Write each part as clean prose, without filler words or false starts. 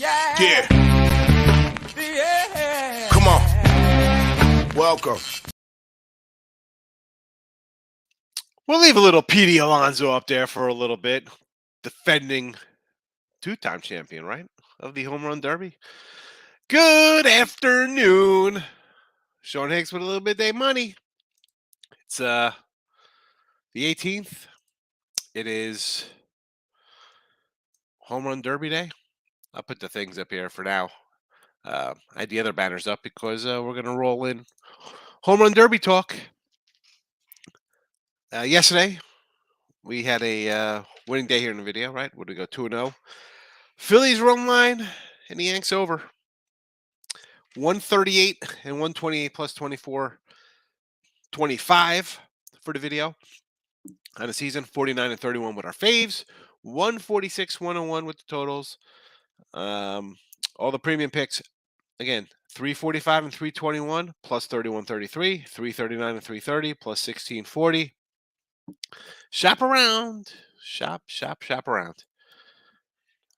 Yeah. Come on. Welcome. We'll leave a little Petey Alonso up there for a little bit. Defending two-time champion, right? Of the home run derby. Good afternoon. Sean Higgs with a little bit of money. It's the 18th. It is home run derby day. I'll put the things up here for now. I had the other banners up because we're going to roll in home run derby talk. Yesterday, we had a winning day here in the video, right? What did we go, 2-0? Phillies run line, and the Yanks over. 138 and 128 plus 24, 25 for the video. On the season, 49 and 31 with our faves. 146, 101 with the totals. All the premium picks, again, 345 and 321 plus 3133, 339 and 330 plus 1640. Shop around. Shop around.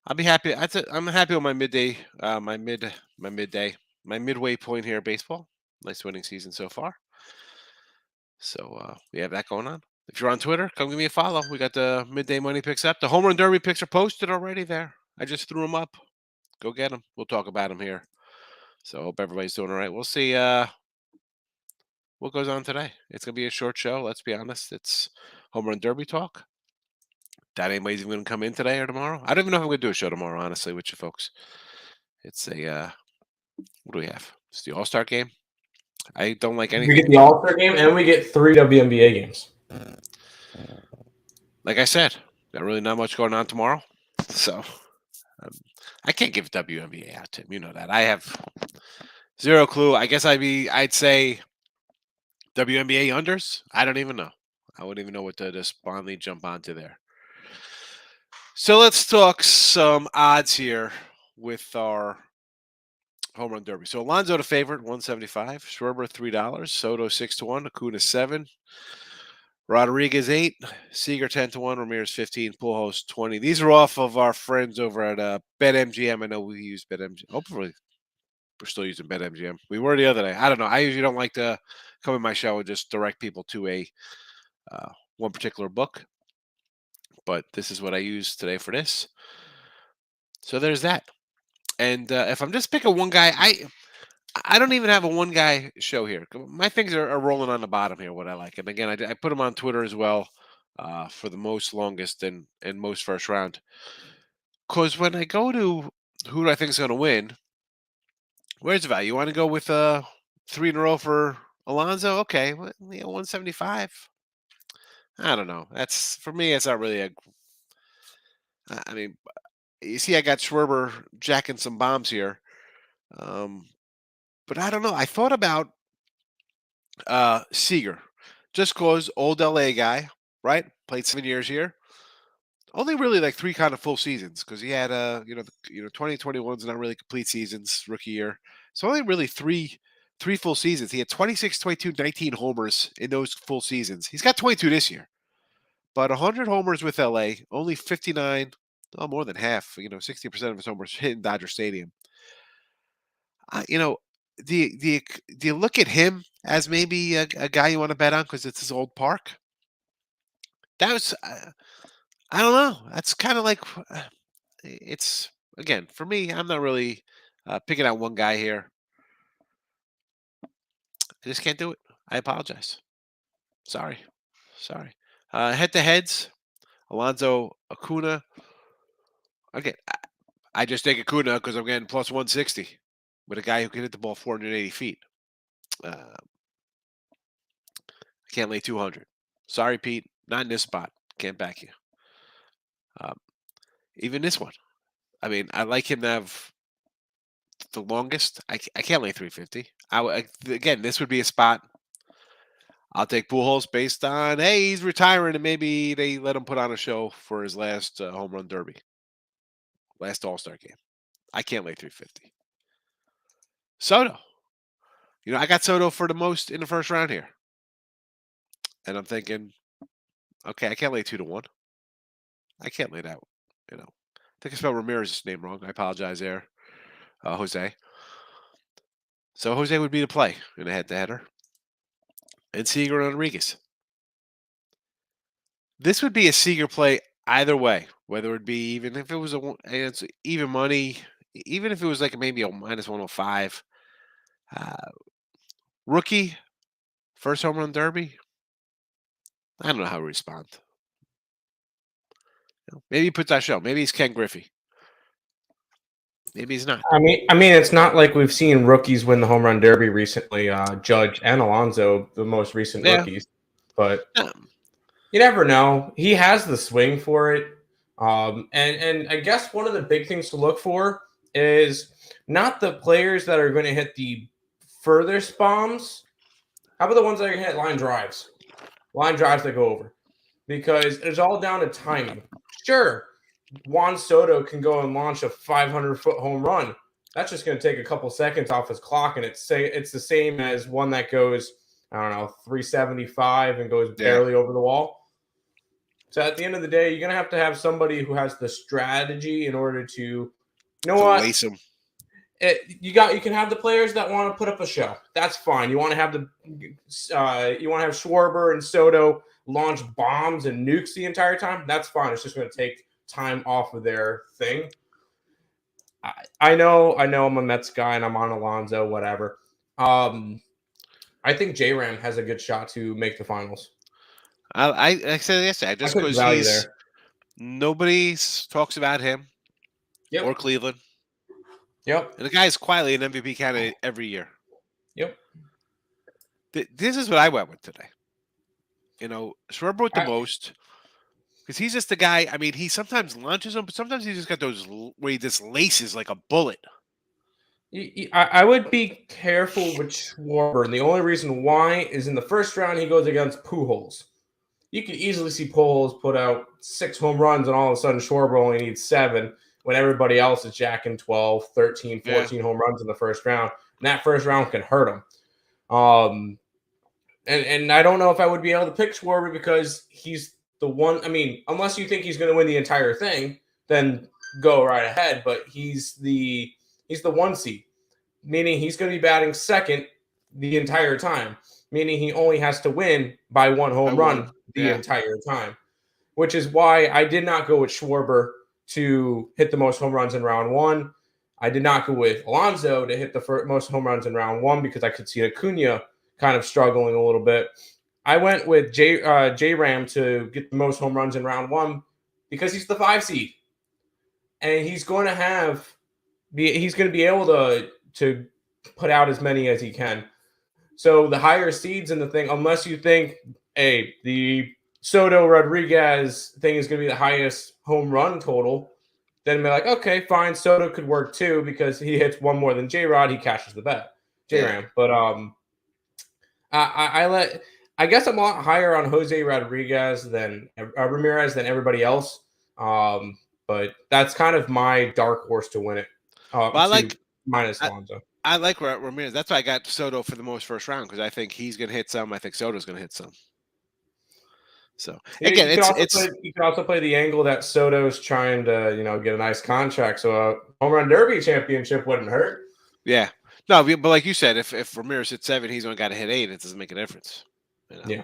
I'll be happy. I'm happy with my midday, my midway point here. Baseball, nice winning season so far. So we have that going on. If you're on Twitter, come give me a follow. We got the midday money picks up. The home run derby picks are posted already there. I just threw them up. Go get them. We'll talk about them here. So hope everybody's doing all right. We'll see what goes on today. It's gonna be a short show. Let's be honest. It's home run derby talk. Doubt anybody's even gonna come in today or tomorrow. I don't even know if I'm gonna do a show tomorrow. Honestly, with you folks, it's a what do we have? It's the All-Star game. I don't like anything. We get the All-Star game and we get 3 WNBA games. Like I said, got really not much going on tomorrow, so I can't give WNBA out, Tim. You know that. I have zero clue. I guess I'd say WNBA unders. I don't even know. I wouldn't even know what to just blindly jump onto there. So let's talk some odds here with our home run derby. So Alonso the favorite, 175. Schwarber $3. Soto 6-1. Acuna 7. Rodriguez 8. Seager 10-1. Ramirez 15. Pujols 20. These are off of our friends over at BetMGM. I know we use BetMGM. Hopefully we're still using BetMGM. We were the other day. I don't know. I usually don't like to come in my show and just direct people to a one particular book. But this is what I use today for this. So there's that. And if I'm just picking one guy, I don't even have a one guy show here. My things are rolling on the bottom here, what I like. And again, I put them on Twitter as well for the most longest and most first round. Because when I go to who do I think is going to win, where's the value? You want to go with 3 in a row for Alonso? Okay, well, 175. I don't know. That's for me. It's not really a. I mean, you see, I got Schwarber jacking some bombs here, but I don't know. I thought about Seager, just cause old LA guy, right? Played 7 years here. Only really like 3 kind of full seasons because he had 2021's not really complete seasons, rookie year. So only really three full seasons. He had 26, 22, 19 homers in those full seasons. He's got 22 this year. But 100 homers with LA, only 59, more than half, 60% of his homers hit in Dodger Stadium. Do you look at him as maybe a guy you want to bet on because it's his old park? That was, I don't know. That's kind of like, it's, again, for me, I'm not really picking out one guy here. I just can't do it. I apologize. Sorry. Head-to-heads, Alonso, Acuna. Again, I just take Acuna because I'm getting plus 160 with a guy who can hit the ball 480 feet. I can't lay 200. Sorry, Pete. Not in this spot. Can't back you. Even this one. I mean, I like him to have the longest. I can't lay 350. Again, this would be a spot. I'll take Pujols based on, hey, he's retiring and maybe they let him put on a show for his last home run derby. Last All-Star game. I can't lay 350. Soto. I got Soto for the most in the first round here. And I'm thinking, okay, I can't lay 2-1. I can't lay that. I think I spelled Ramirez's name wrong. I apologize there. Jose. So Jose would be the play in a head-to-header. And Seager and Rodriguez. This would be a Seager play either way, whether it be even if it was it's even money, even if it was like maybe a minus 105. Rookie, first home run derby. I don't know how to respond. Maybe he puts that show. Maybe he's Ken Griffey. Maybe he's not. I mean, it's not like we've seen rookies win the home run derby recently. Judge and Alonso, the most recent rookies, but you never know. He has the swing for it, and I guess one of the big things to look for is not the players that are going to hit the furthest bombs. How about the ones that are going to hit line drives that go over? Because it's all down to timing. Sure, Juan Soto can go and launch a 500-foot home run. That's just going to take a couple seconds off his clock, and it's the same as one that goes, I don't know, 375 and goes barely over the wall. So at the end of the day, you're going to have somebody who has the strategy in order to, lace him. You can have the players that want to put up a show. That's fine. You want to have Schwarber and Soto launch bombs and nukes the entire time. That's fine. It's just going to take time off of their thing. I know I'm a Mets guy and I'm on Alonso, whatever. I think J-Ram has a good shot to make the finals. I said yesterday, just because nobody talks about him or Cleveland. Yep. And the guy is quietly an MVP candidate every year. Yep. This is what I went with today. Schwarber with the most. Because he's just the guy, I mean, he sometimes launches them, but sometimes he just got those where he just laces like a bullet. I would be careful with Schwarber, and the only reason why is in the first round he goes against Pujols. You could easily see Pujols put out 6 home runs, and all of a sudden Schwarber only needs 7, when everybody else is jacking 12, 13, 14 home runs in the first round. And that first round can hurt him. And I don't know if I would be able to pick Schwarber because he's the one. I mean, unless you think he's going to win the entire thing, then go right ahead. But he's the 1 seed, meaning he's going to be batting second the entire time, meaning he only has to win by 1 home run the entire time, which is why I did not go with Schwarber to hit the most home runs in round 1. I did not go with Alonso to hit the most home runs in round 1 because I could see Acuna kind of struggling a little bit. I went with J-Ram to get the most home runs in round 1 because he's the 5 seed. And he's going to be able to put out as many as he can. So the higher seeds in the thing, unless you think, hey, the Soto Rodriguez thing is going to be the highest home run total, then be like, okay, fine, Soto could work too because he hits 1 more than J-Rod, he cashes the bet. J-Ram. But I guess I'm a lot higher on Jose Rodriguez than Ramirez than everybody else. But that's kind of my dark horse to win it. I like minus Alonso. I like Ramirez. That's why I got Soto for the most first round because I think he's going to hit some. I think Soto's going to hit some. So again, you can also play the angle that Soto's trying to get a nice contract. So a home run derby championship wouldn't hurt. Yeah, no, but like you said, if Ramirez hit 7, he's only got to hit 8. It doesn't make a difference. Yeah,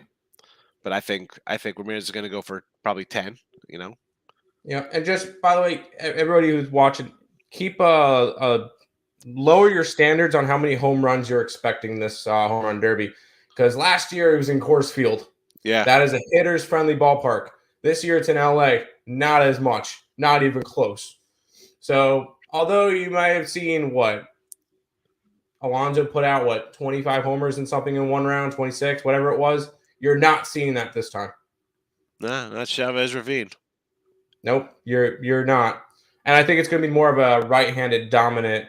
but I think Ramirez is going to go for probably 10. Yeah, and just by the way, everybody who's watching, keep lower your standards on how many home runs you're expecting this home run derby, because last year it was in Coors Field. Yeah, that is a hitter's friendly ballpark. This year it's in LA, not as much, not even close. So although you might have seen Alonso put out 25 homers and something in 1 round, 26, whatever it was, you're not seeing that this time. Nah, not Chavez Ravine. Nope, you're not. And I think it's going to be more of a right-handed dominant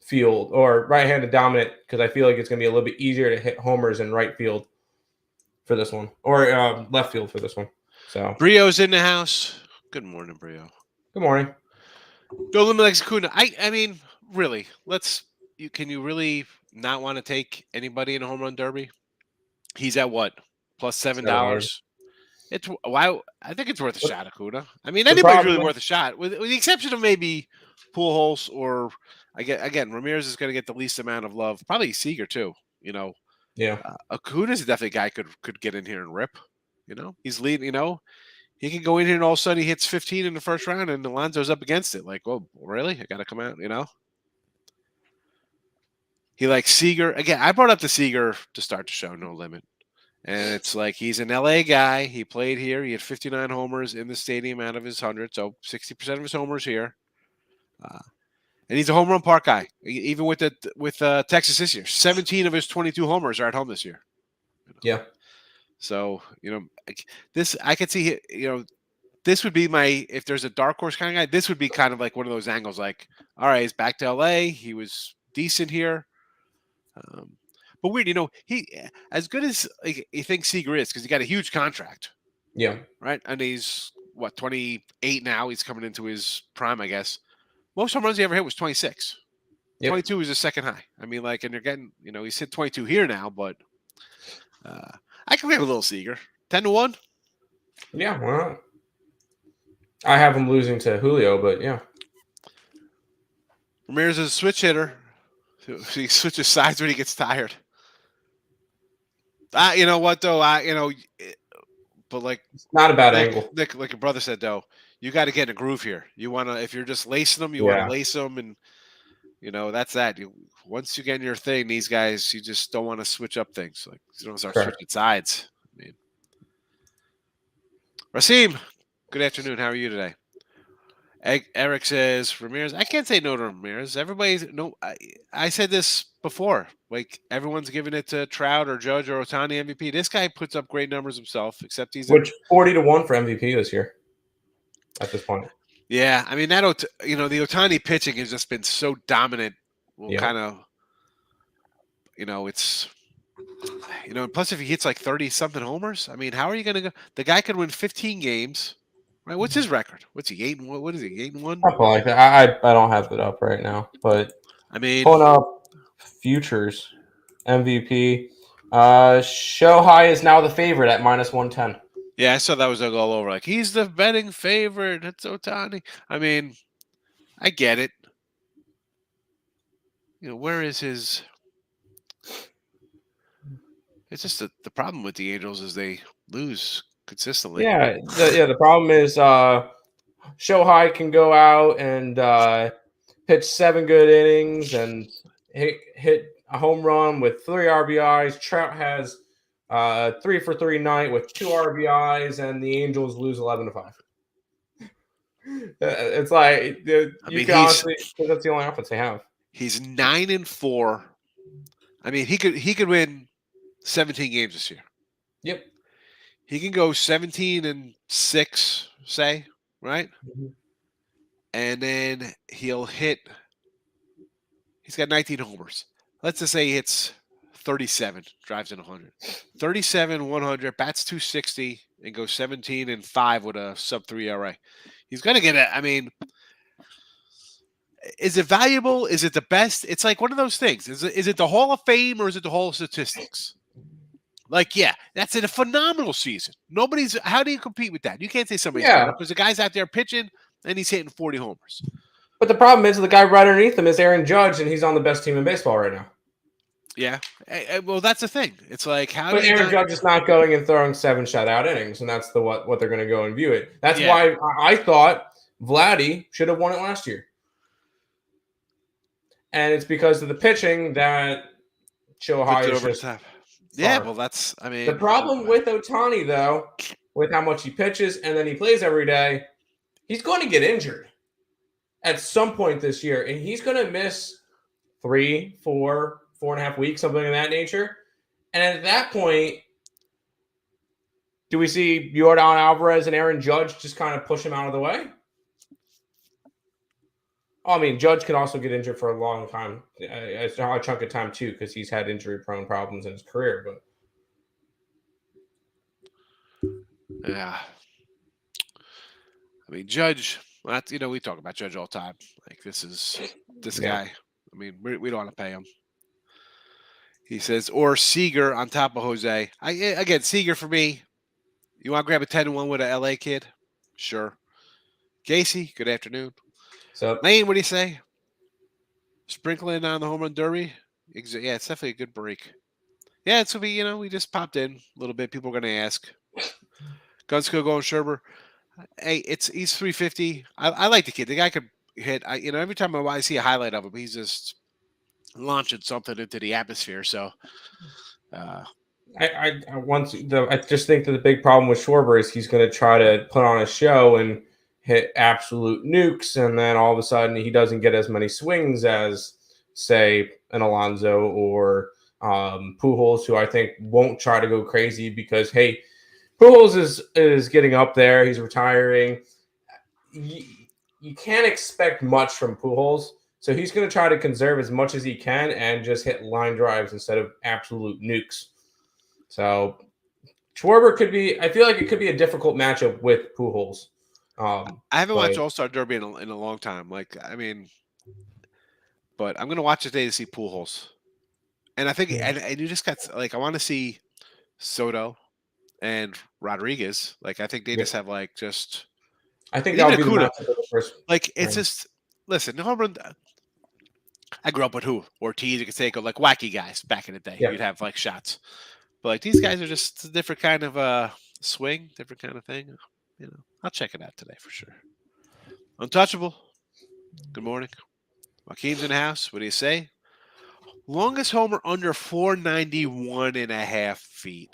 field, or right-handed dominant, because I feel like it's going to be a little bit easier to hit homers in right field for this one, or left field for this one. So Brio's in the house. Good morning, Brio. Good morning. Go limit Acuna. I mean, really, can you really not want to take anybody in a home run derby? He's at what? Plus $7. It's why I think it's worth a But shot, Acuna. I mean, the anybody's really problem, worth a shot, with the exception of maybe Pujols or again Ramirez is going to get the least amount of love. Probably Seager too. yeah, Acuna's definitely a guy could get in here and rip. He's leading. He can go in here and all of a sudden he hits 15 in the first round and Alonso's up against it. Like, well, really? I got to come out. He likes Seager again. I brought up the Seager to start the show. No limit. And it's like he's an LA guy. He played here. He had 59 homers in the stadium out of his 100. So 60% of his homers here. And he's a home run park guy. Even with Texas this year, 17 of his 22 homers are at home this year. yeah, So this I could see. This would be if there's a dark horse kind of guy. This would be kind of like one of those angles. Like, all right, he's back to LA. He was decent here. But weird, he as good as you think Seager is because he got a huge contract, yeah. right? And he's 28 now. He's coming into his prime, I guess. Most home runs he ever hit was 26. Yep. 22 is his second high. I mean, and you're getting, he's hit 22 here now, but I can have a little Seager 10-1. Yeah, why not? I have him losing to Julio, but yeah. Ramirez is a switch hitter. So he switches sides when he gets tired. You know what though? But it's not a bad angle. Like your brother said though, you got to get in a groove here. You want to, if you're just lacing them, you want to lace them, and that's that. Once you get in your thing, these guys, you just don't want to switch up things. Like you don't start switching sides. I mean, Rasim, good afternoon. How are you today? Eric says Ramirez. I can't say no to Ramirez. Everybody's no. I said this before. Like everyone's giving it to Trout or Judge or Ohtani MVP. This guy puts up great numbers himself. Except he's 40-1 for MVP this year. At this point. Yeah, I mean the Ohtani pitching has just been so dominant. Well, kind of. It's. Plus if he hits like 30-something homers, I mean, how are you going to go? The guy could win 15 games. Right, what's his record? What's he 8-1? What is he 8-1? Something like that. I don't have it up right now, but I mean, pulling up futures MVP. Shohei is now the favorite at -110. Yeah, I saw that was all over. Like he's the betting favorite. It's Ohtani. I mean, I get it. Where is his? It's just the problem with the Angels is they lose consistently. Yeah, the problem is Shohei can go out and pitch 7 good innings and hit a home run with 3 RBIs. Trout has 3-for-3 night with 2 RBIs, and the Angels lose 11-5. It's like you can honestly, that's the only offense they have. He's 9-4. I mean, he could win 17 games this year. Yep. He can go 17-6, say, right? Mm-hmm. And then he'll hit. He's got 19 homers. Let's just say he hits 37, drives in 100. 37, 100, bats 260, and goes 17-5 with a sub-3 ERA. He's going to get it. I mean, is it valuable? Is it the best? It's like one of those things. Is it the Hall of Fame or is it the Hall of Statistics? Like, yeah, that's a phenomenal season. How do you compete with that? You can't say somebody's better because the guy's out there pitching and he's hitting 40 homers. But the problem is the guy right underneath him is Aaron Judge, and he's on the best team in baseball right now. Yeah. Well, that's the thing. It's like Aaron Judge is not going and throwing 7 shutout innings, and that's what they're going to go and view it. That's why I thought Vladdy should have won it last year. And it's because of the pitching that Shohei is just top. Yeah, well, that's, I mean. The problem with Ohtani, though, with how much he pitches and then he plays every day, he's going to get injured at some point this year. And he's going to miss 3, 4, 4.5 weeks, something of that nature. And at that point, do we see Yordan Alvarez and Aaron Judge just kind of push him out of the way? I mean, Judge can also get injured for a long time, a chunk of time too, because he's had injury-prone problems in his career. But yeah, I mean, Judge. We talk about Judge all the time. Like this guy. I mean, we don't want to pay him. He says, or Seager on top of Jose. Seager for me. You want to grab a 10-1 with a LA kid? Sure. Casey, good afternoon. So Lane, what do you say? Sprinkling on the home run derby? Yeah, it's definitely a good break. Yeah, it's going to be, we just popped in a little bit. People are going to ask. Gunsko going Sherber. Hey, he's 350. I like the kid. The guy could hit. Every time I see a highlight of him, he's just launching something into the atmosphere. So, I just think that the big problem with Schwarber is he's going to try to put on a show and hit absolute nukes, and then all of a sudden he doesn't get as many swings as, say, an Alonso or Pujols, who I think won't try to go crazy because, hey, Pujols is getting up there. He's retiring. You can't expect much from Pujols. So he's going to try to conserve as much as he can and just hit line drives instead of absolute nukes. So Schwarber could be – I feel like it could be a difficult matchup with Pujols. I haven't watched All-Star Derby in a long time. But I'm going to watch it today to see Pujols. And I think and you just got – I want to see Soto and Rodriguez. I think they just have just – I think that would be the matchup of the first. It's just – listen, home run – I grew up with Ortiz, Canseco, wacky guys back in the day. Yeah. You'd have shots. But these guys are just a different kind of swing, different kind of thing. I'll check it out today for sure. Untouchable. Good morning. Joaquin's in the house. What do you say? Longest homer under 491.5 feet.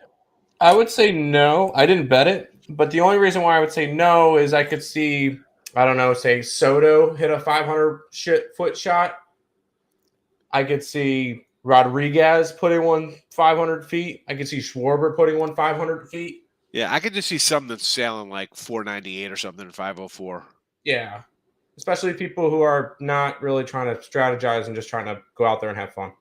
I would say no. I didn't bet it. But the only reason why I would say no is I could see, I don't know, say Soto hit a 500-foot shot. I could see Rodriguez putting one 500 feet. I could see Schwarber putting one 500 feet. Yeah, I could just see something that's sailing 498 or something, 504. Yeah. Especially people who are not really trying to strategize and just trying to go out there and have fun.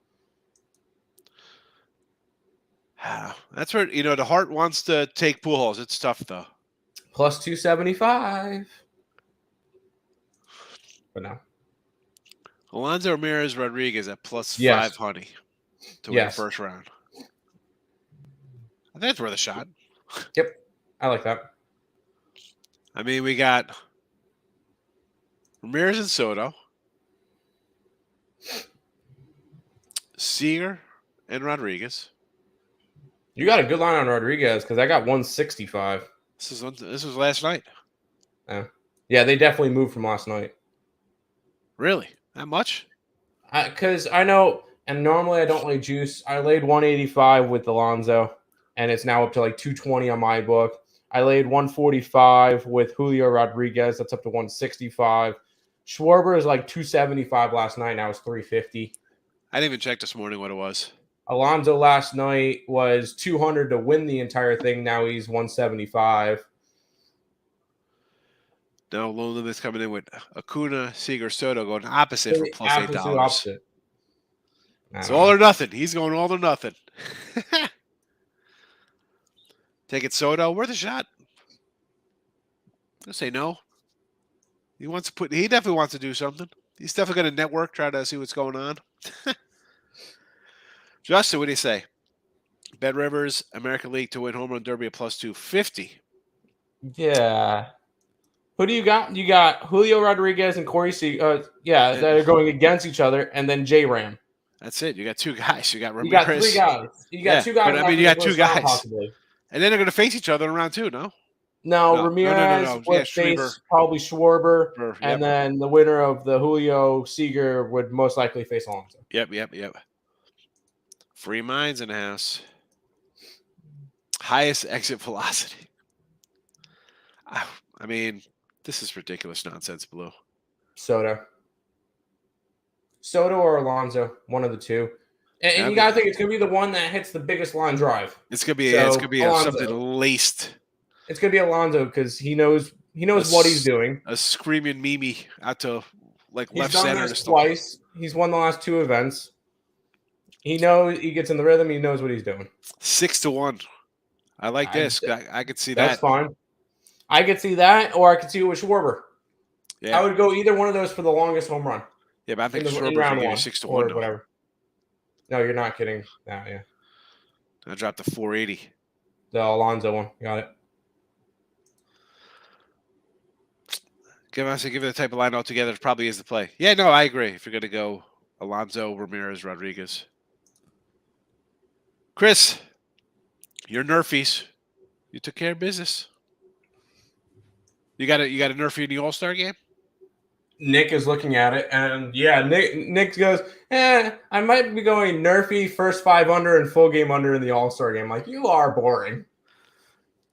That's where, the heart wants to take Pujols. It's tough, though. Plus 275. But no. Alonso Ramirez Rodriguez at plus 500 to win the first round. I think that's worth a shot. Yep. I like that. We got Ramirez and Soto, Seager and Rodriguez. You got a good line on Rodriguez because I got 165. This was last night. Yeah, they definitely moved from last night. Really? That much? Because I know, and normally I don't lay juice. I laid 185 with Alonso, and it's now up to 220 on my book. I laid 145 with Julio Rodriguez. That's up to 165. Schwarber is 275 last night. Now it's 350. I didn't even check this morning what it was. Alonso last night was 200 to win the entire thing. Now he's 175. Now Lone Limit's coming in with Acuna, Seager, Soto going opposite for plus $8. Opposite. It's all or nothing. He's going all or nothing. Take it, Soto. Worth a shot. I'll say no. He definitely wants to do something. He's definitely going to network, try to see what's going on. Justin, what do you say? Bet Rivers, American League to win home run derby at plus 250. Yeah. Who do you got? You got Julio Rodriguez and Corey Seager. That are going against each other, and then J-Ram. That's it. You got two guys. You got Ramirez. You got three guys. You got two guys. You got two guys. Possibly. And then they're going to face each other in round two, no? No, Ramirez would face probably Schwarber, and then the winner of the Julio Seager would most likely face Alonso. Yep. Free minds in the house. Highest exit velocity. This is ridiculous nonsense, Blue. Soto or Alonso, one of the two. And you got to think it's going to be the one that hits the biggest line drive. It's going to be something laced. It's going to be Alonso because he knows what he's doing. A screaming Mimi out to left done center. This twice. He's won the last two events. He knows he gets in the rhythm. He knows what he's doing. 6-1. I like this. I could see that. That's fine. I could see that, or I could see it with Schwarber. Yeah. I would go either one of those for the longest home run. Yeah, but I think Schwarber's going to give you 6-1 or whatever. No, you're not kidding. Yeah. I dropped to 480. The Alonso one. Got it. Give the type of line altogether. It probably is the play. Yeah, no, I agree. If you're going to go Alonso, Ramirez, Rodriguez. Chris, your Nerfies. You took care of business. You got a Nerfie in the All-Star game? Nick is looking at it, and yeah, Nick goes, I might be going Nerfy first 5 under and full game under in the All-Star game. Like, you are boring.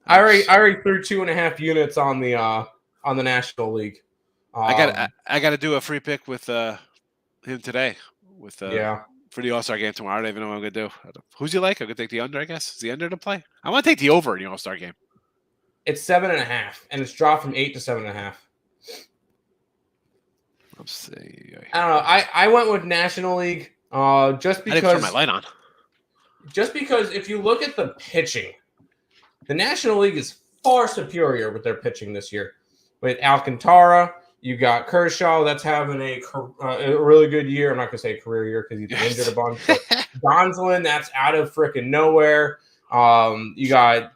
I already threw 2.5 units on the National League. I got to do a free pick with him today with for the All-Star game tomorrow. I don't even know what I'm gonna do. Who's he like? I'm gonna take the under. I guess is the under to play. I want to take the over in the All-Star game. It's 7.5, and it's dropped from 8 to 7.5. Let's see. I don't know. I went with National League just because. I didn't turn my light on. Just because if you look at the pitching, the National League is far superior with their pitching this year. With Alcantara, you got Kershaw that's having a really good year. I'm not going to say career year because he's been injured a bunch. But Gonsolin, that's out of freaking nowhere. You got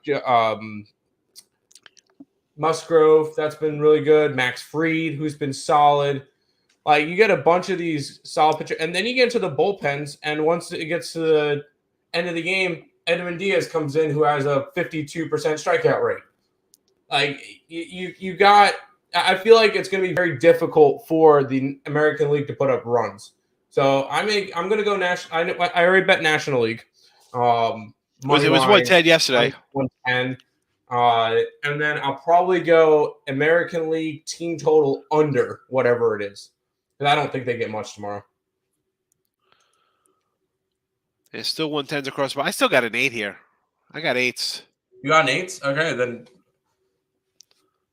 Musgrove, that's been really good. Max Fried, who's been solid. Like, you get a bunch of these solid pitchers. And then you get into the bullpens, and once it gets to the end of the game, Edwin Diaz comes in, who has a 52% strikeout rate. Like, you got – I feel like it's going to be very difficult for the American League to put up runs. So I'm going to go national. I already bet National League. It was 110 yesterday. 110. And then I'll probably go American League team total under whatever it is. Because I don't think they get much tomorrow. It's still 110s across, but I still got an 8 here. I got 8s. You got an 8s? Okay, then.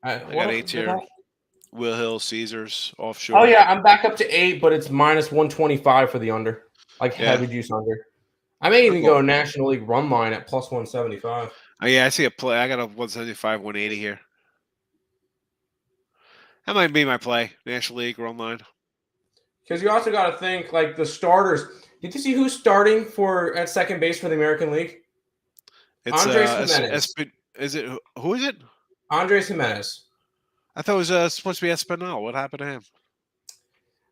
I got 8s here. Will Hill, Caesars, offshore. Oh, yeah, I'm back up to 8, but it's minus 125 for the under. Like heavy juice under. I may even go National League run line at plus 175. Oh, yeah, I see a play. I got a 175, 180 here. That might be my play. National League run line. Because you also got to think, like, the starters. Did you see who's starting at second base for the American League? It's Andres Jimenez. Who is it? Andres Jimenez. I thought it was supposed to be Espinal. What happened to him?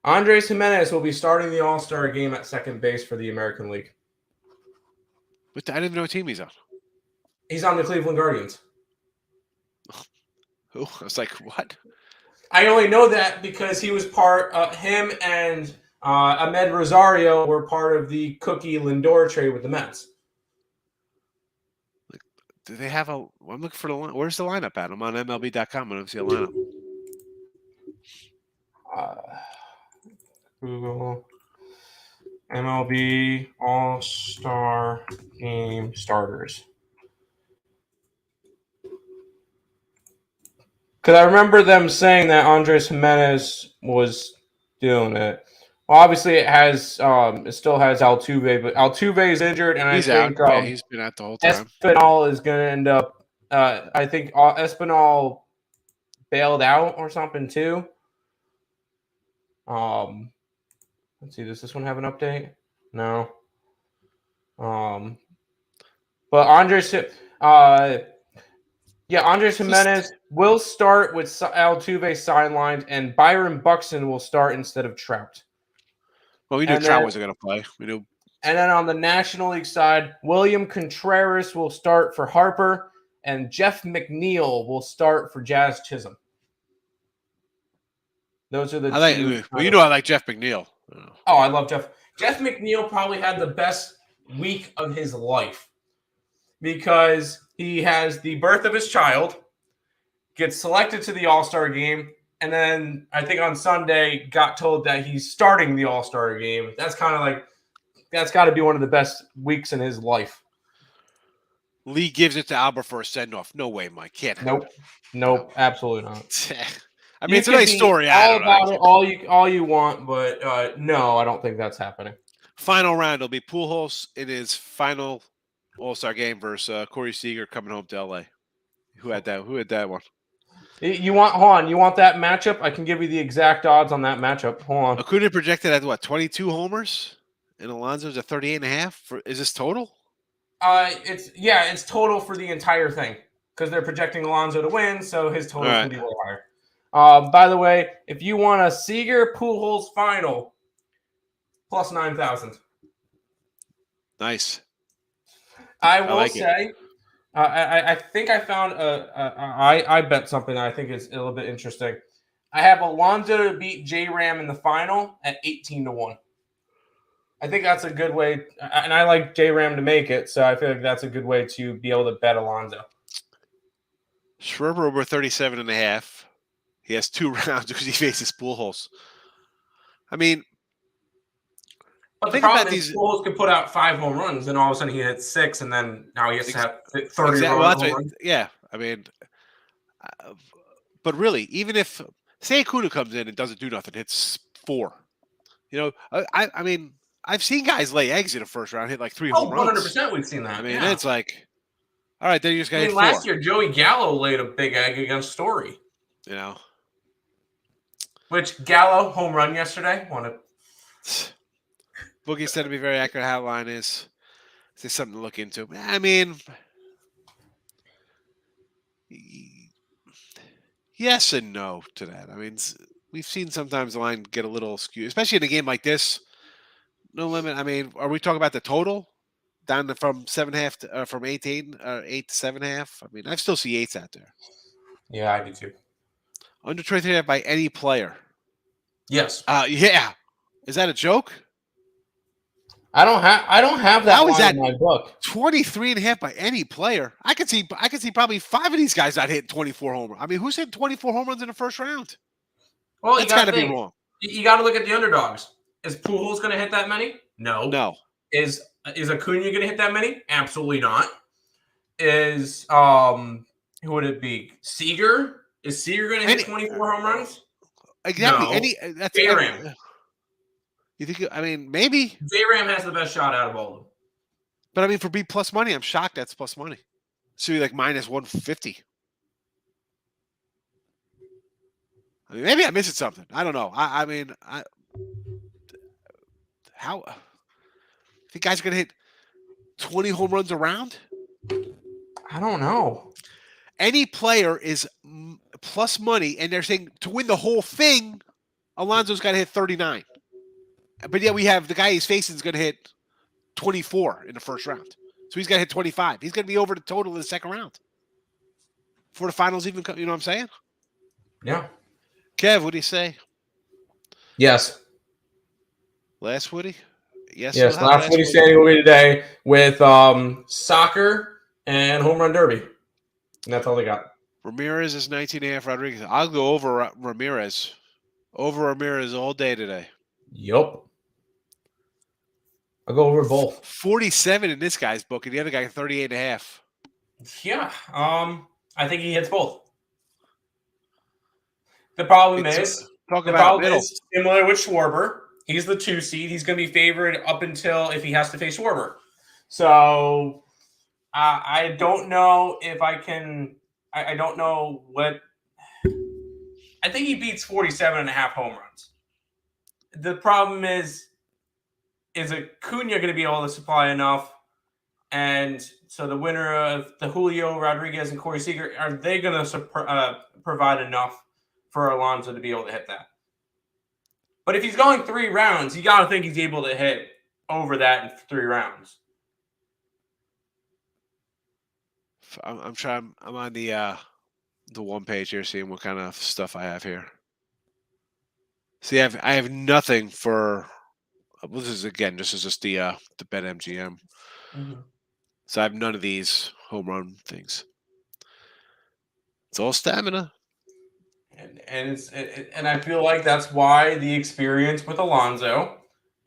Andres Jimenez will be starting the All-Star game at second base for the American League. But I didn't even know what team he's on. He's on the Cleveland Guardians. Who? I was like, what? I only know that because he was him and Ahmed Rosario were part of the Cookie Lindor trade with the Mets. Do they have I'm looking for the line. Where's the lineup at? I'm on MLB.com. I don't see a lineup. Google MLB All-Star Game starters. Because I remember them saying that Andres Jimenez was doing it. Well, obviously, it still has Altuve, but Altuve is injured, and he's I think out. He's been out the whole time. Espinal is going to end up. I think Espinal bailed out or something too. Let's see. Does this one have an update? No. But Andres Jimenez will start with Altuve sidelined, and Byron Buxton will start instead of Trout. Well, we knew Trout wasn't going to play. We knew. And then on the National League side, William Contreras will start for Harper, and Jeff McNeil will start for Jazz Chisholm. Those are the two. Well, you know I like Jeff McNeil. Oh, I love Jeff. Jeff McNeil probably had the best week of his life because he has the birth of his child, gets selected to the All-Star game, and then I think on Sunday got told that he's starting the All-Star game. That's got to be one of the best weeks in his life. Lee gives it to Albert for a send-off. No way, Mike. Can't happen. Nope, absolutely not. I mean, it's a nice story. All about it, all you want, but no, I don't think that's happening. Final round will be Pujols in his final All-Star game versus Corey Seager coming home to LA. Who had that one? You want that matchup? I can give you the exact odds on that matchup. Hold on. Acuna projected at what, 22 homers, and Alonso's at 38.5. Is this total? It's total for the entire thing because they're projecting Alonso to win, so his total is going to be a little higher. By the way, if you want a Seager Pujols final, plus 9,000. Nice. I will like it. say, I think I found I bet something that I think is a little bit interesting. I have Alonso to beat J Ram in the final at 18-1. I think that's a good way, and I like J Ram to make it, so I feel like that's a good way to be able to bet Alonso. Schwarber over 37.5. He has 2 rounds because he faces Pujols. I mean, but the think problem about is these. Pujols could put out 5 home runs, and all of a sudden he hits 6, and then now he has to have 30 Well, home runs. Yeah, I mean, but really, even if say Acuna comes in and doesn't do nothing, hits 4. You know, I mean, I've seen guys lay eggs in the first round, hit like 3 home runs. 100% we've seen that. I mean, it's like, all right, then you just got to hit 4. Last year, Joey Gallo laid a big egg against Story. You know. Which Gallo home run yesterday. Boogie said to be very accurate how the line is. There's something to look into. I mean, yes and no to that. I mean, we've seen sometimes the line get a little skewed, especially in a game like this. No limit. I mean, are we talking about the total down from 7.5 to from 18, 8 to 7.5? I mean, I still see 8s out there. Yeah, I do too. Under 23 by any player. Yes. Yeah. Is that a joke? I don't have that line in my book. 23.5 by any player. I could see probably 5 of these guys not hitting 24 home runs. I mean, who's hitting 24 home runs in the first round? Well, that's got to be wrong. You got to look at the underdogs. Is Pujols going to hit that many? No. Is Acuna going to hit that many? Absolutely not. Is who would it be? Seager? Is Seager going to hit 24 home runs? Exactly. No. That's J-Ram. You think? I mean, maybe J-Ram has the best shot out of all of them. But I mean, for B plus money, I'm shocked that's plus money. So you're like minus 150. I mean, maybe I'm missing something. I don't know. I mean, how? Think guys gonna hit 20 home runs around? I don't know. Any player is plus money, and they're saying to win the whole thing, Alonso's got to hit 39. But yeah, we have the guy he's facing is going to hit 24 in the first round. So he's got to hit 25. He's going to be over the total in the second round. Before the finals even come, you know what I'm saying? Yeah. Kev, what do you say? Yes. Last Woody? Yes, last Woody standing with me today with soccer and home run derby. And that's all they got. Ramirez is 19.5. Rodriguez. I'll go over Ramirez. Over Ramirez all day today. Yup. I'll go over both. 47 in this guy's book, and the other guy 38.5. Yeah. I think he hits both. The problem is similar with Schwarber. He's the 2 seed. He's going to be favored up until if he has to face Schwarber. So I don't know if I can. I don't know what. I think he beats 47.5 home runs. The problem is Acuna going to be able to supply enough? And so the winner of the Julio Rodriguez and Corey Seager, are they going to provide enough for Alonso to be able to hit that? But if he's going 3 rounds, you got to think he's able to hit over that in 3 rounds. I'm trying. I'm on the one page here, seeing what kind of stuff I have here. See, I have nothing for. Well, this is just the BetMGM. Mm-hmm. So I have none of these home run things. It's all stamina. And I feel like that's why the experience with Alonso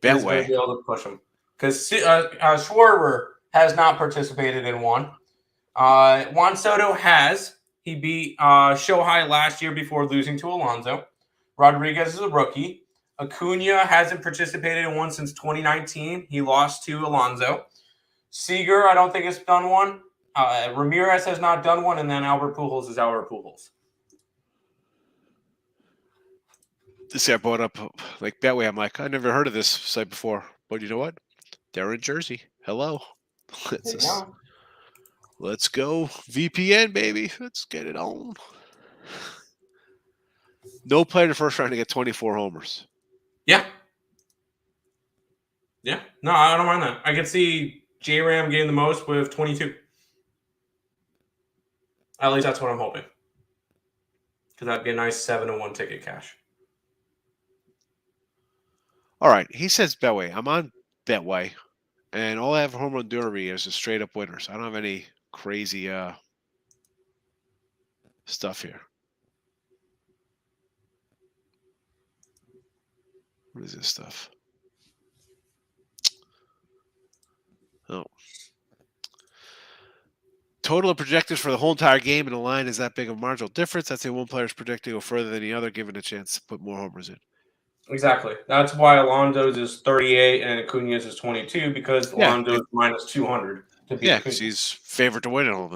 is going to be able to push him. Because Schwarber has not participated in one. Juan Soto has. He beat Shohei last year before losing to Alonso. Rodriguez is a rookie. Acuna hasn't participated in one since 2019. He lost to Alonso. Seager, I don't think has done one. Ramirez has not done one. And then Albert Pujols is Albert Pujols. This guy brought up like Betway. I'm like, I never heard of this site before. But you know what? They're in Jersey. Hello. Let's go. VPN, baby. Let's get it on. No player in the first round to get 24 homers. Yeah. Yeah. No, I don't mind that. I could see J-Ram getting the most with 22. At least that's what I'm hoping. Because that'd be a nice 7-1 ticket cash. All right. He says Betway. I'm on Betway. And all I have for home run derby is a straight up winner. So I don't have any crazy stuff here. What is this stuff? Oh. Total of projected for the whole entire game, and the line is that big of a marginal difference. That's when one player is projected to go further than the other, given a chance to put more homers in. Exactly. That's why Alonso's is 38 and Acuna's is 22 because Alonso's minus 200 to beat because he's favored to win it all.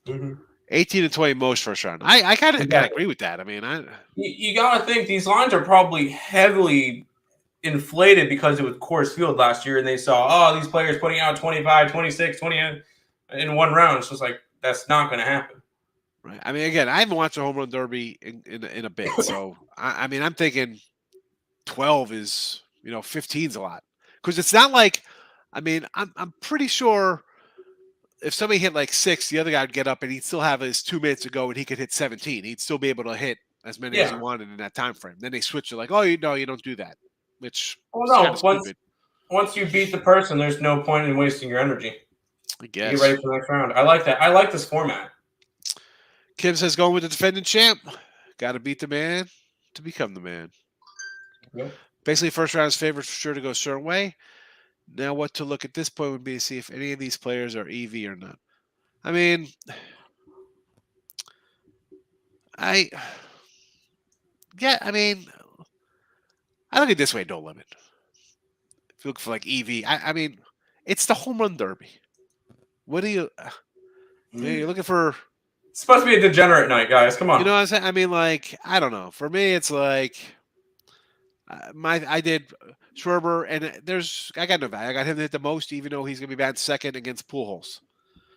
Mm-hmm. 18 to 20 most first round. I kind of agree with that. I mean, you got to think these lines are probably heavily inflated because it was Coors Field last year, and they saw, these players putting out 25, 26, 20 in one round. So it's like, that's not going to happen. Right. I mean, again, I haven't watched a home run derby in a bit. So, I mean, I'm thinking 12 is, 15 is a lot. Because it's not like, I mean, I'm pretty sure if somebody hit like 6, the other guy would get up and he'd still have his 2 minutes to go and he could hit 17. He'd still be able to hit as many as he wanted in that time frame. Then they switch to like, you don't do that. Which once you beat the person, there's no point in wasting your energy. I guess. Get ready for the next round. I like that. I like this format. Kim says going with the defending champ. Got to beat the man to become the man. Yep. Basically, first round is favored for sure to go a certain way. Now, what to look at this point would be to see if any of these players are EV or not. I mean, I look at it this way, no limit. If you look for like EV, I mean, it's the home run derby. What do you? You're looking for? It's supposed to be a degenerate night, guys. Come on. You know what I'm saying? I mean, like, I don't know. For me, it's like I did Schwarber, and I got no value. I got him to hit the most, even though he's going to be batting second against Pujols.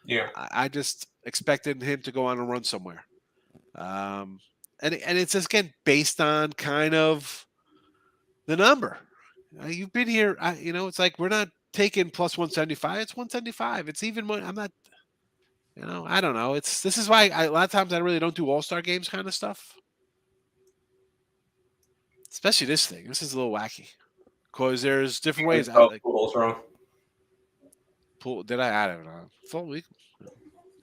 Yeah. I just expected him to go on a run somewhere. And it's just again based on kind of the number. You've been here. It's like we're not taking plus 175. It's 175. It's even more. I'm not. I don't know. This is why a lot of times I really don't do all-star games kind of stuff. Especially this thing. This is a little wacky. Because there's different ways. Pujols wrong. Did I don't know. Full week.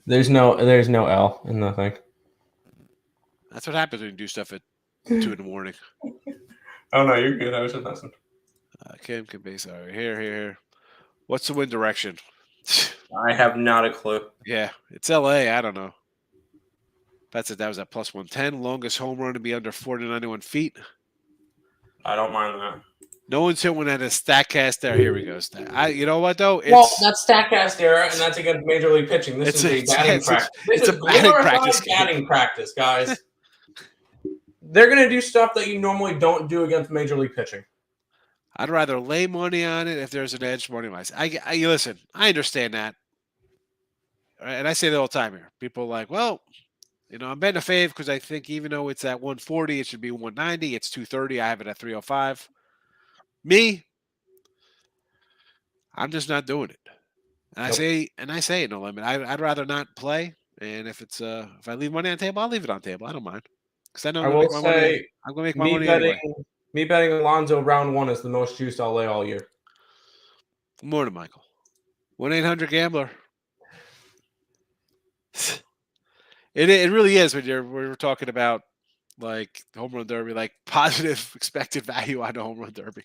There's no L in the thing. That's what happens when you do stuff at 2 in the morning. Oh no, you're good. I was just messing. Kim base. All right, here. What's the wind direction? I have not a clue. Yeah, it's LA. I don't know. That was at plus 110. Longest home run to be under 491 feet. I don't mind that. No one's hit one at a StatCast there. Here we go. You know what though? That's StatCast era, and that's against Major League Pitching. This is a batting practice. It's a batting practice, guys. They're gonna do stuff that you normally don't do against Major League Pitching. I'd rather lay money on it if there's an edge money wise. Listen. I understand that, and I say that all the time here. People are like, well, I'm betting a fave because I think even though it's at 140, it should be 190. It's 230. I have it at 305. Me, I'm just not doing it. And I say no limit. I'd rather not play. And if I leave money on the table, I'll leave it on the table. I don't mind because I know I'm going to make my money anyway. Me betting Alonso round 1 is the most juice I'll lay all year. Good morning, Michael. 1-800-GAMBLER. It really is when we're talking about like home run derby, like positive expected value on the home run derby.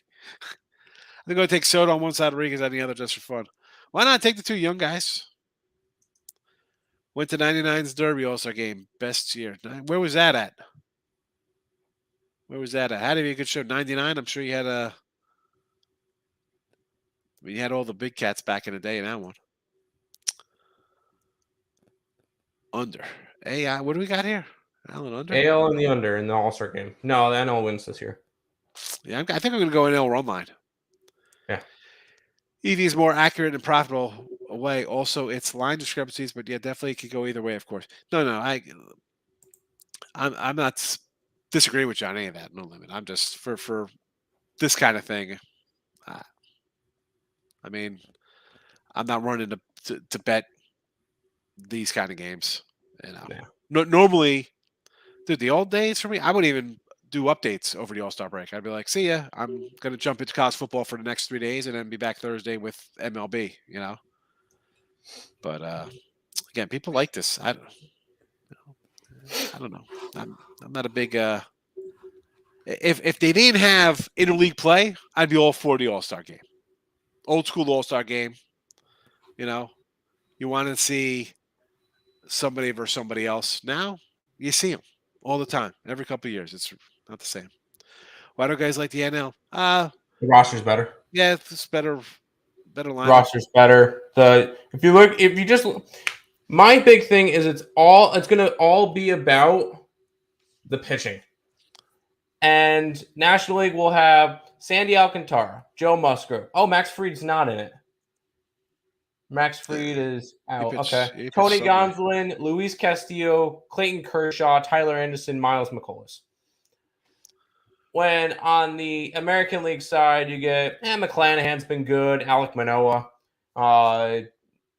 I'm going to take Soto on one side, Rodriguez on the other, just for fun. Why not take the 2 young guys? Went to 99's Derby All-Star game, best year. Where was that at? How did you good show? 99. I'm sure you had you had all the big cats back in the day in that one. Under. What do we got here? Allen under? AL in the under in the All-Star game. No, the NL wins this year. Yeah, I think I'm going to go NL run line. Yeah. EV is more accurate and profitable away. Also, it's line discrepancies, but yeah, definitely could go either way, of course. No, I'm not disagree with you on any of that. No limit. I'm just for this kind of thing. Uh, I mean, I'm not running to bet these kind of games. You know, Yeah. normally, dude, the old days for me, I wouldn't even do updates over the All Star break. I'd be like, "See ya. I'm gonna jump into college football for the next 3 days, and then be back Thursday with MLB." You know, but again, people like this. I don't know. I'm not a big. If they didn't have interleague play, I'd be all for the All Star game, old school All Star game. You know, you want to see somebody versus somebody else. Now you see them all the time, every couple of years. It's not the same. Why do guys like the NL? The roster's better. Yeah, it's better lineup. Roster's better. If you just, my big thing is it's gonna all be about the pitching. And National League will have Sandy Alcantara, Joe Musgrove. Oh, Max Fried's not in it. Max Fried is out. Okay. Tony Gonsolin, Luis Castillo, Clayton Kershaw, Tyler Anderson, Miles McCollum. When on the American League side, you get McClanahan's been good, Alek Manoah.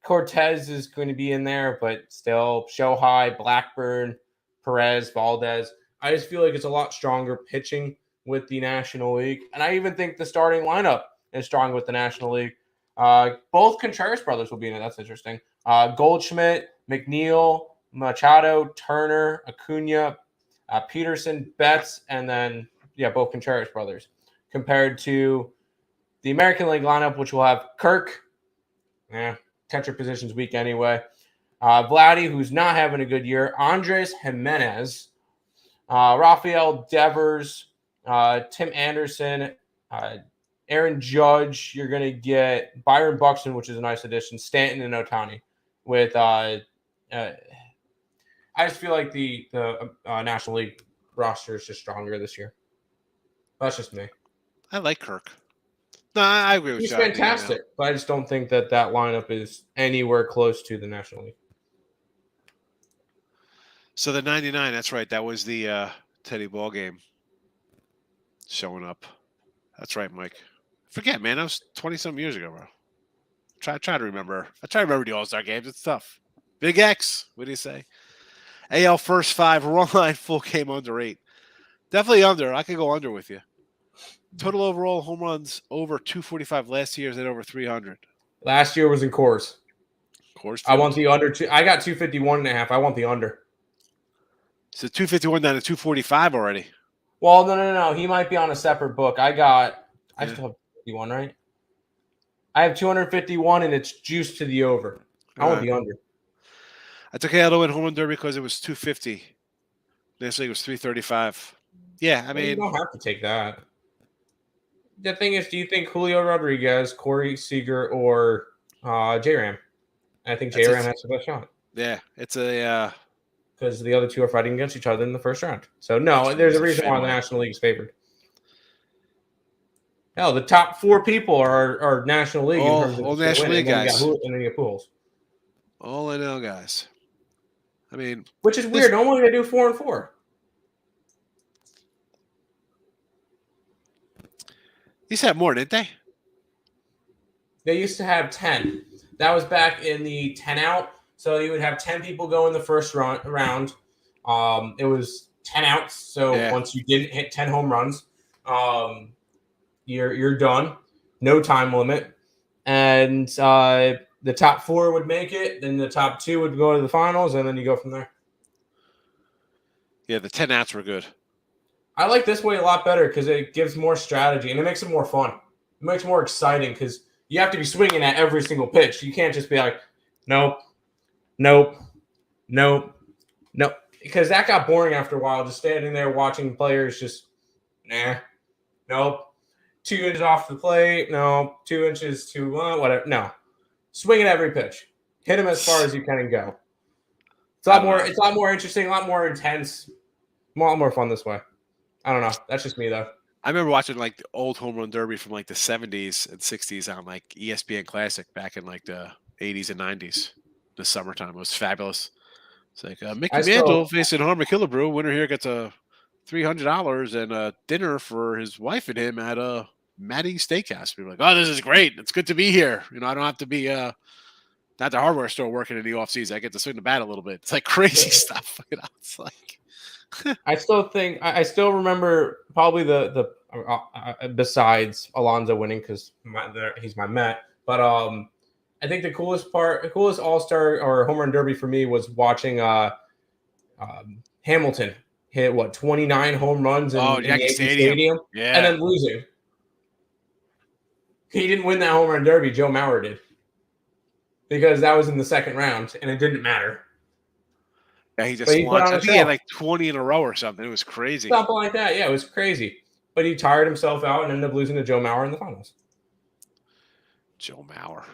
Cortez is going to be in there, but still, Shohei, Blackburn, Perez, Valdez. I just feel like it's a lot stronger pitching with the National League. And I even think the starting lineup is strong with the National League. Both Contreras brothers will be in it. That's interesting. Goldschmidt, McNeil, Machado, Turner, Acuna, Peterson, Betts, and then, both Contreras brothers. Compared to the American League lineup, which will have Kirk. Catcher position's weak anyway. Vladdy, who's not having a good year. Andres Jimenez. Rafael Devers. Tim Anderson. Aaron Judge. You're going to get Byron Buxton, which is a nice addition. Stanton and Ohtani. With I just feel like the National League roster is just stronger this year. That's just me. I like Kirk. No, I agree with you. He's fantastic, but I just don't think that lineup is anywhere close to the National League. So the 99, that's right. That was the Teddy Ball game showing up. That's right, Mike. Forget, man. That was 20-something years ago, bro. Try to remember. I try to remember the All-Star games. It's tough. Big X. What do you say? AL first 5, wrong line, full game under 8. Definitely under. I could go under with you. Total overall home runs over 245. Last year's at over 300. Last year was in Coors. I want the under. I got 251.5. I want the under. So 251 down to 245 already. Well, no. He might be on a separate book. I still have 51, right? I have 251, and it's juiced to the over. I want the under. I took AL to win home run derby because it was 250. This league was 335. Yeah, I mean, you don't have to take that. The thing is, do you think Julio Rodriguez, Corey Seager, or J-Ram? I think J-Ram has the best shot. Yeah, it's a because the other two are fighting against each other in the first round. So no, there's a reason why the National League is favored. Hell, the top 4 people are National League in terms of all National League guys, and then you got Pujols. All NL guys. I mean, which is weird. No one's gonna do 4 and 4. These have more, didn't they? They used to have 10. That was back in the 10 out. So you would have 10 people go in the first round. It was 10 outs. So once you didn't hit 10 home runs, you're done. No time limit. And the top 4 would make it. Then the top 2 would go to the finals, and then you go from there. Yeah, the 10 outs were good. I like this way a lot better because it gives more strategy and it makes it more fun. It makes it more exciting because you have to be swinging at every single pitch. You can't just be like, nope. Because that got boring after a while, just standing there watching players just, nope. 2 inches off the plate, no. 2 inches to whatever, no. Swing at every pitch. Hit them as far as you can and go. It's a lot more interesting, a lot more intense, a lot more fun this way. I don't know. That's just me, though. I remember watching like the old home run derby from like the 70s and 60s on like ESPN Classic back in like the 80s and 90s. The summertime. It was fabulous. It's like Mickey Mantle facing Harmon Killebrew. Winner here gets a $300 and a dinner for his wife and him at a Maddie's Steakhouse. People are like, oh, this is great. It's good to be here. I don't have to be at the hardware store working in the off season. I get to swing the bat a little bit. It's like crazy stuff. It's like I still think I still remember probably the besides Alonso winning because he's my Met, but I think the coolest All-Star or home run derby for me was watching Hamilton hit 29 home runs in Yankee Yankee Stadium. Yeah, and then losing. He didn't win that home run derby. Joe Mauer did because that was in the second round and it didn't matter. Yeah, he just launched. I think he had like 20 in a row or something. It was crazy. Something like that. Yeah, it was crazy. But he tired himself out and ended up losing to Joe Mauer in the finals. Joe Mauer.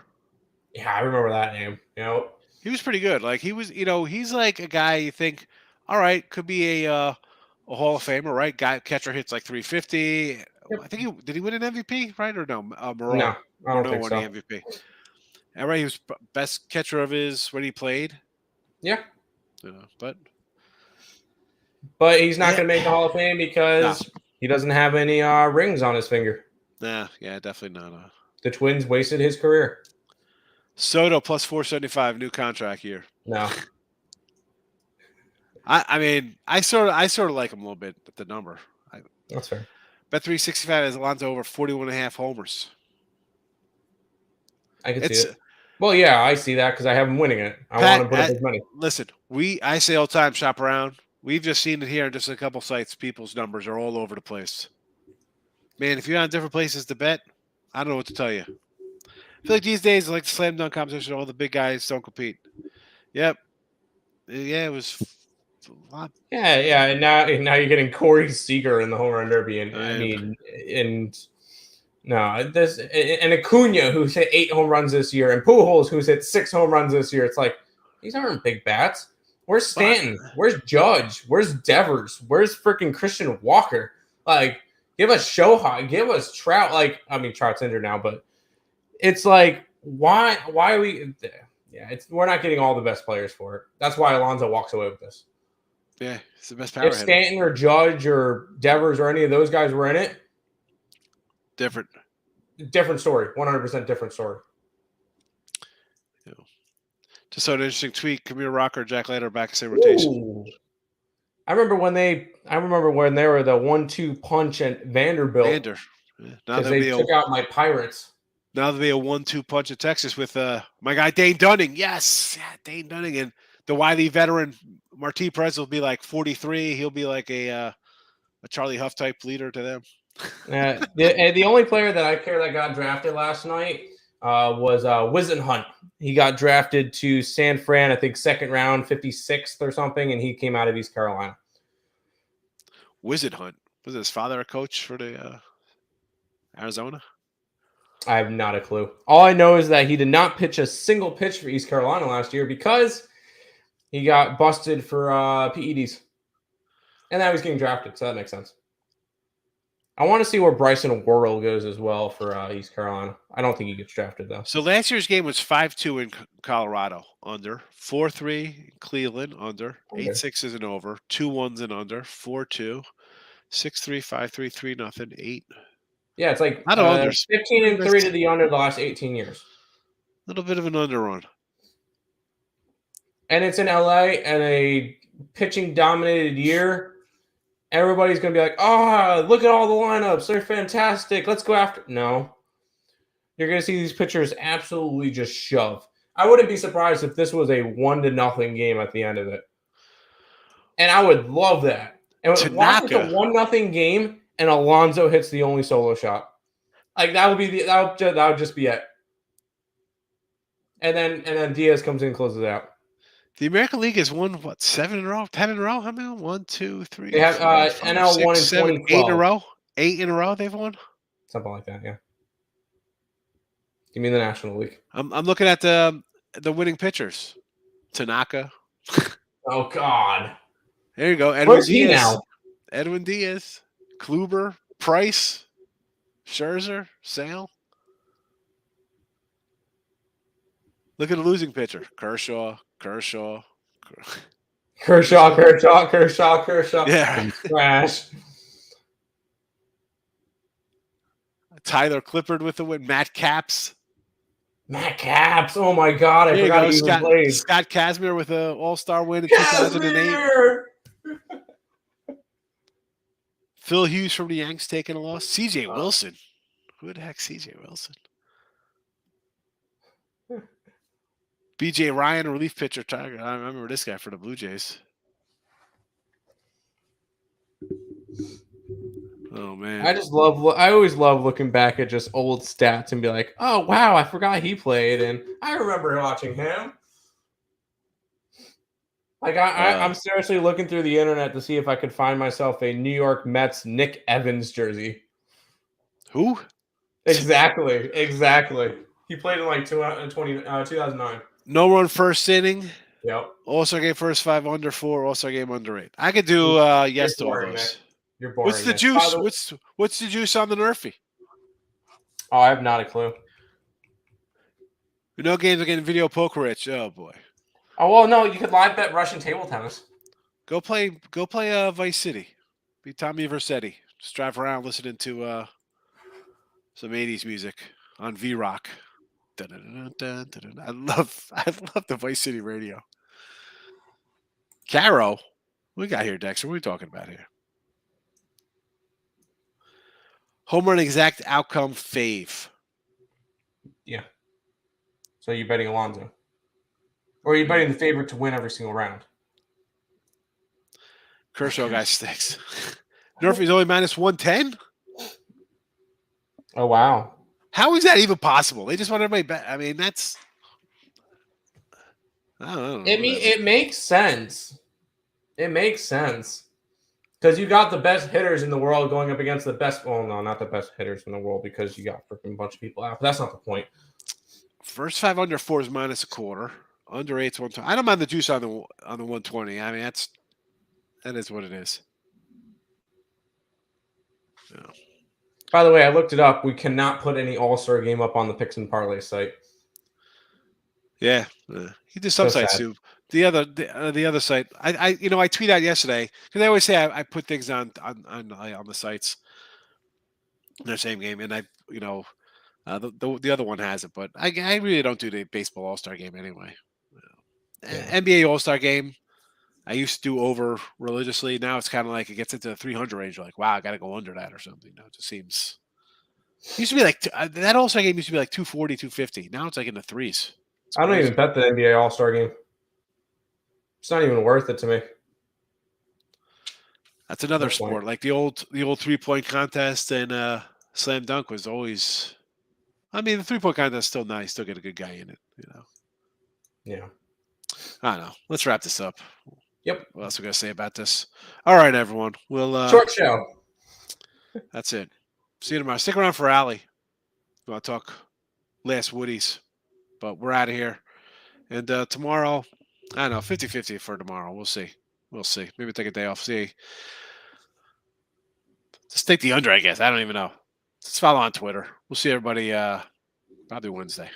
Yeah, I remember that name. He was pretty good. Like he was, he's like a guy you think, all right, could be a Hall of Famer, right? Catcher hits like 350. Yep. I think did he win an MVP, right? Or no? Moreau. No, I don't think won so. the MVP. All right, he was best catcher of his when he played. Yeah. But he's not going to make the Hall of Fame because he doesn't have any rings on his finger. Yeah, definitely not. The Twins wasted his career. Soto plus 475 new contract year. No. I mean, I sort of like him a little bit at the number. That's fair. Bet 365 has Alonso over 41.5 homers. I can see it. Well, yeah, I see that because I have him winning it. I want to put up his money. Listen, I say all the time, shop around. We've just seen it here in just a couple sites. People's numbers are all over the place. Man, if you're on different places to bet, I don't know what to tell you. I feel like these days, like the slam dunk competition, all the big guys don't compete. Yep. Yeah, it was a lot. Yeah, and now you're getting Corey Seager in the home run derby, and Acuna, who's hit 8 home runs this year, and Pujols, who's hit 6 home runs this year. It's like these aren't big bats. Where's Stanton? Where's Judge? Where's Devers? Where's freaking Christian Walker? Like, give us Shohei, give us Trout. Like, I mean, Trout's injured now, but it's like, why are we? Yeah, we're not getting all the best players for it. That's why Alonso walks away with this. Yeah, it's the best power. If Stanton or Judge or Devers or any of those guys were in it, different story. 100% different story. Yeah. Just so an interesting tweet. Camille Rocker, Jack Leiter back in same rotation. Ooh. I remember when they were the 1-2 punch at Vanderbilt. Yeah. Because they took out my Pirates. Now there'll be a 1-2 punch at Texas with my guy Dane Dunning. Yes, yeah, Dane Dunning, and the Wiley veteran Marti Perez will be like 43. He'll be like a Charlie Huff type leader to them. The only player that I care that got drafted last night was Wisenhunt. He got drafted to San Fran, I think second round, 56th or something, and he came out of East Carolina. Wisenhunt, was his father a coach for the Arizona? I have not a clue. All I know is that he did not pitch a single pitch for East Carolina last year because he got busted for PEDs. And now he's getting drafted, so that makes sense. I want to see where Bryson Worrell goes as well for East Carolina. I don't think he gets drafted, though. So last year's game was 5-2 in Colorado, under. 4-3 in Cleveland, under. 8-6 is an over. 2-1s and under. 4-2. 6-3, 5-3, 3-0, 8. Yeah, it's like 15-3 to the under the last 18 years. A little bit of an underrun. And it's in LA and a pitching dominated year. Everybody's going to be like, look at all the lineups. They're fantastic. Let's go after. No. You're going to see these pitchers absolutely just shove. I wouldn't be surprised if this was a 1-0 game at the end of it. And I would love that. And watch it's a 1-0 game and Alonso hits the only solo shot. Like that would just be it. And then Diaz comes in and closes it out. The American League has won 7 in a row, 10 in a row. How many? 1, 2, 3. They have NL 1 in 2012. 8 in a row. 8 in a row they've won. Something like that, yeah. Give me the National League. I'm looking at the winning pitchers. Tanaka. Oh God. There you go. Where's he now? Edwin Diaz, Kluber, Price, Scherzer, Sale. Look at the losing pitcher. Kershaw. Kershaw. Yeah. Trash. Tyler Clippard with the win. Matt Capps. Matt Capps. Oh my God, I There you forgot go. he even played. Scott Kazmir with an All-Star win in 2008. Kazmir! Phil Hughes from the Yanks taking a loss. C.J. Wilson. Who the heck C.J. Wilson? B.J. Ryan, relief pitcher. Tiger. I remember this guy for the Blue Jays. Oh, man. I always love looking back at just old stats and be like, oh, wow, I forgot he played. And I remember watching him. Like, I'm seriously looking through the internet to see if I could find myself a New York Mets Nick Evans jersey. Who? Exactly. He played in like 2009. No run first inning. Yep. All-Star game first 5 under 4. All-Star game under 8. I could do yes to all boring, those. Nick. You're boring. What's the Nick. juice? What's the juice on the Nerfy? Oh, I have not a clue. No games are getting video poker rich. Oh boy. Oh well, no, you could live bet Russian table tennis. Go play Vice City. Be Tommy Vercetti. Just drive around listening to some 80s music on V-Rock. I love the Vice City radio. Caro. What we got here, Dexter? What are we talking about here? Home run exact outcome fave. Yeah. So you're betting Alonso. Or are you betting the favorite to win every single round? Kershaw guy sticks. Nerfy's only minus 110? Oh, wow. How is that even possible? They just want everybody bet. I mean, that's... I don't know. It makes sense. It makes sense. Because you got the best hitters in the world going up against the best... Well, no, not the best hitters in the world because you got freaking bunch of people out. But that's not the point. First 5 under 4 is minus a quarter. Under 8's 120. I don't mind the juice on the 120. I mean, that is what it is. Yeah. By the way, I looked it up. We cannot put any All-Star game up on the Picks and Parlay site. Yeah, he did some sites too. The other site, I tweeted out yesterday because I always say I put things on the sites. In the same game, and the other one has it, but I really don't do the baseball All-Star game anyway. Yeah. NBA All-Star game, I used to do over religiously. Now it's kind of like it gets into the 300 range. You're like, wow, I got to go under that or something. It just seems. It used to be like that All-Star game used to be like 240, 250. Now it's like in the threes. I don't even bet the NBA All-Star game. It's not even worth it to me. That's another sport. Like the old 3-point contest and slam dunk was always. I mean, the 3-point contest is still nice. Still get a good guy in it. Yeah. I don't know. Let's wrap this up. Yep. What else are we gonna say about this? All right, everyone. We'll short show. That's it. See you tomorrow. Stick around for Allie. We want to talk last Woodies, but we're out of here. And tomorrow, I don't know, 50-50 for tomorrow. We'll see. Maybe take a day off. See. Just take the under, I guess. I don't even know. Just follow on Twitter. We'll see everybody probably Wednesday.